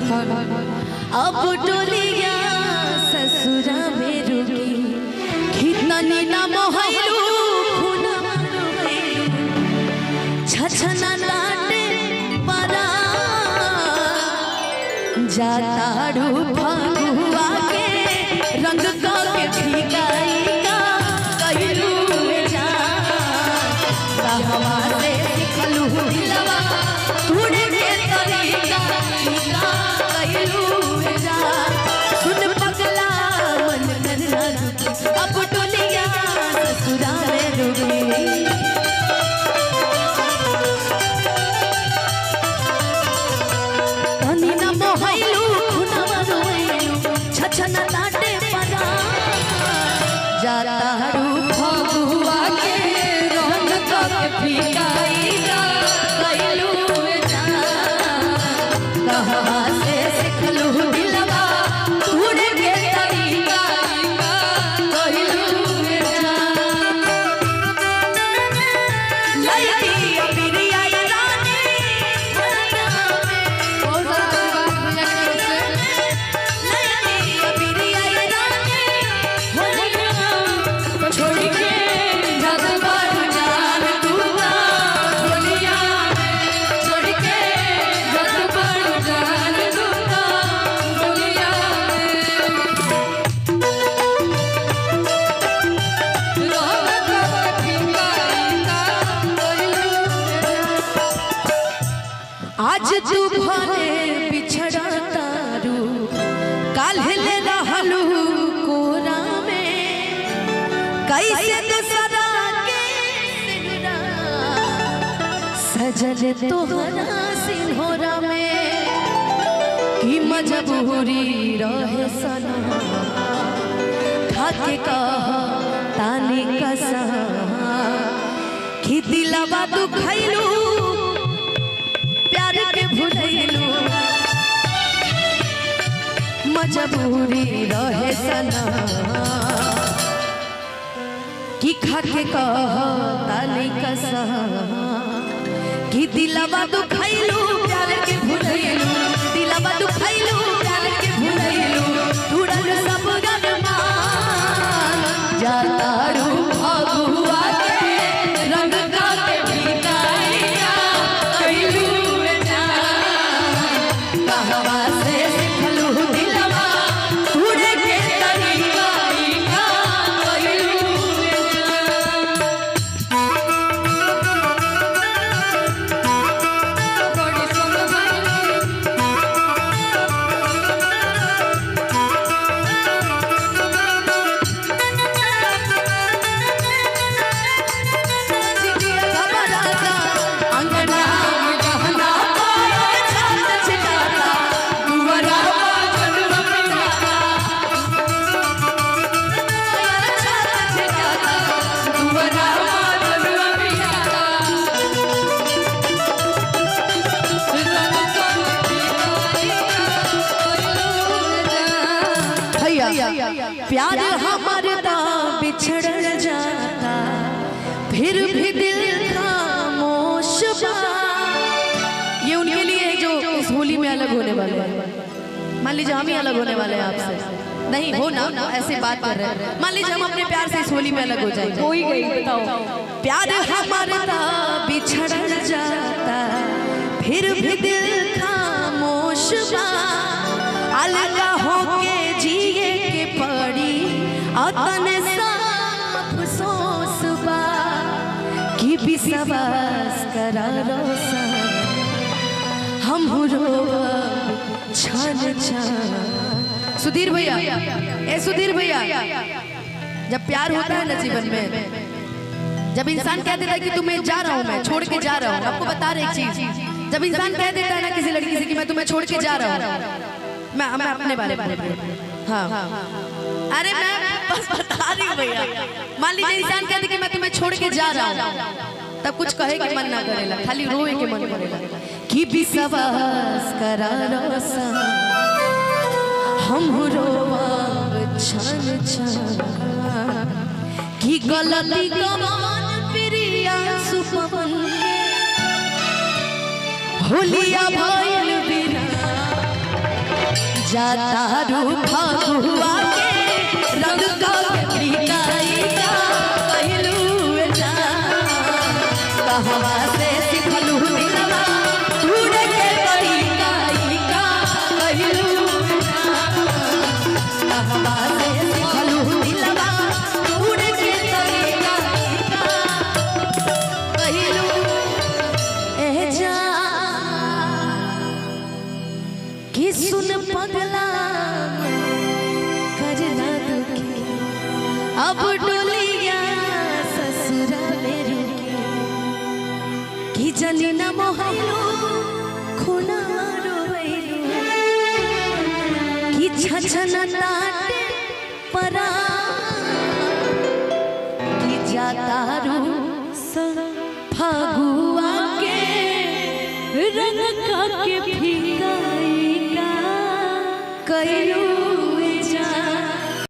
अब डोलिया ससुरा में रुकी खितनी ना मोहलू खुना छछना लाटे परा जाताड़ू फगुआ के रंग के ठिकाई का कहलू जा कहवा से सिखलू दिलवा तूने के तरीका कहलू जा सुन पगला मन करना अब टोलिया ससुरा में रुकी छछना लाटे परा जाताड़ू फगुआ के रंग के फिकाई कहलू जा कहवा से सिखलू दिलवा तूने के तरीका कहलू जा लईकी अबिरिया रानी आज तू भले बिछड़ा तारू काल्हे ले रहलू कोरा में कैसे दूसरा के सिंगरा सजल तोहरा सिंहोरा में की मजबूरी रहे सना खाके कह तानी कसा कि दिलवा दुखैलू प्यार के भुलैलू मजबूरी रहे सना कि खाके कह तानी कसा कि दिलवा दुखैलू प्यार के भुलैलू दिलवा दुखैलू प्यार के भुलैलू टूटल सब गरमान जाताड़ू फगुआ के रंग के फिकाई कहलू कहवा से सिखलू दिलवा तूने के तरीका कहलू बड़ी सुन अंगना में गहना प्यार हमारे दा बिछड़ जाता फिर भी दिल खामोश बा। ये उनके लिए जो इस होली में अलग होने वाले हैं। मान लीजिए हम ही अलग होने वाले हैं आपसे, नहीं हो ना ऐसे बात कर रहे हैं। मान लीजिए हम अपने प्यार से इस होली में अलग हो जाएंगे। हो ही गई, बताओ। प्यार हमारे दा बिछड़ जाता फिर भी दिल खामोश बा। अलग होके जिए के पड़ी अतने अफसोस बा कि विश्वास करा रोसा हम छन छन। सुधीर भैया, ए सुधीर भैया, जब प्यार होता है ना जीवन में, जब इंसान कह देता है कि तुम्हें जा रहा हूँ, मैं छोड़ के जा रहा हूँ, आपको बता रहे एक चीज, जब इंसान कह देता है ना किसी लड़की से कि मैं तुम्हें छोड़ के जा रहा हूँ, मैं अपने बारे में, हाँ, अरे मैं बस बता रही हूँ भैया। मान लीजिए इंसान कहते कि मैं तुम्हें छोड़ के जा रहा हूँ, तब कुछ कहे कि मन ना करेला, खाली रोए के मन करेला कि विश्वास करा रोसा हम रोवाब छन छन कि गलती कमान प्रिया सुपवन होलिया भइल बिना जाता रू फगुआ के रंग का बिकाई का कहलू जा कहवा से सिखलू दिलवा उड़ के बिकाई का कहलू जा कहवा से सिखलू दिलवा उड़ के बिकाई का कहलू ए जा कि सुन पगला करना दुखी अब डोलिया ससुरा में रुकी कि जली न मोहलो खुना रोइलो कि छछन ताटे परा कि जाता रू फगुआ के रंग का के फिकाई का कहलू जा